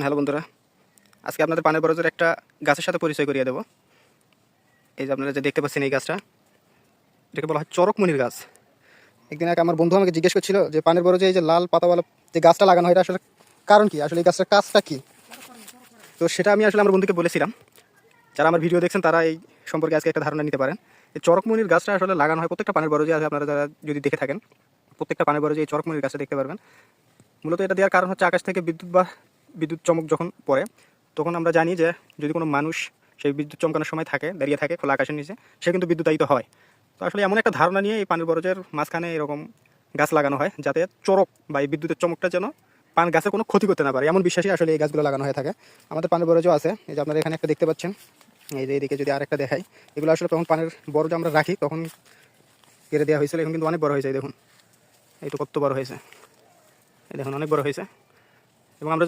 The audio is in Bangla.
হ্যালো বন্ধুরা, আজকে আপনাদের পানের বরজের একটা গাছের সাথে পরিচয় করিয়ে দেবো। এই যে আপনারা যে দেখতে পাচ্ছেন এই গাছটা, এটাকে বলা হয় চরকমণির গাছ। একদিন আগে আমার বন্ধু আমাকে জিজ্ঞেস করছিল যে পানের বরজে এই যে লাল পাতাওয়ালা যে গাছটা লাগানো হয়, এটা আসলে কারণ কি, আসলে এই গাছটার কাজটা কি। তো সেটা আমি আসলে আমার বন্ধুকে বলেছিলাম। যারা আমার ভিডিও দেখছেন তারা এই সম্পর্কে আজকে একটা ধারণা নিতে পারেন। এই চরকমণির গাছটা আসলে লাগানো হয় প্রত্যেকটা পানের বরজে আছে। আপনারা যারা যদি দেখে থাকেন, প্রত্যেকটা পানের বরজে এই চরকমণির গাছটা দেখতে পারবেন। মূলত এটা দেওয়ার কারণ হচ্ছে আকাশ থেকে বিদ্যুৎ চমক যখন পড়ে, তখন আমরা জানি যে যদি কোনো মানুষ সেই বিদ্যুৎ চমকানোর সময় দাঁড়িয়ে থাকে খোলা আকাশের নিচে, সে কিন্তু বিদ্যুতায়িত হয়। তো আসলে এমন একটা ধারণা নিয়ে এই পানের বরজের মাঝখানে এরকম গাছ লাগানো হয়, যাতে চড়ক বা এই বিদ্যুতের চমকটা যেন পান গাছে কোনো ক্ষতি করতে না পারে, এমন বিশ্বাসই আসলে এই গাছগুলো লাগানো হয়ে থাকে। আমাদের পানের বরজও আছে, এই যে আপনারা এখানে একটা দেখতে পাচ্ছেন। এই যে এইদিকে যদি আরেকটা দেখাই, এগুলো আসলে তখন পানের বরজ আমরা রাখি তখন কেটে দেওয়া হয়েছিল। এখন কিন্তু অনেক বড় হয়েছে, দেখুন এই তো কত বড় হয়েছে, এই দেখুন অনেক বড় হয়েছে। এবং আমরা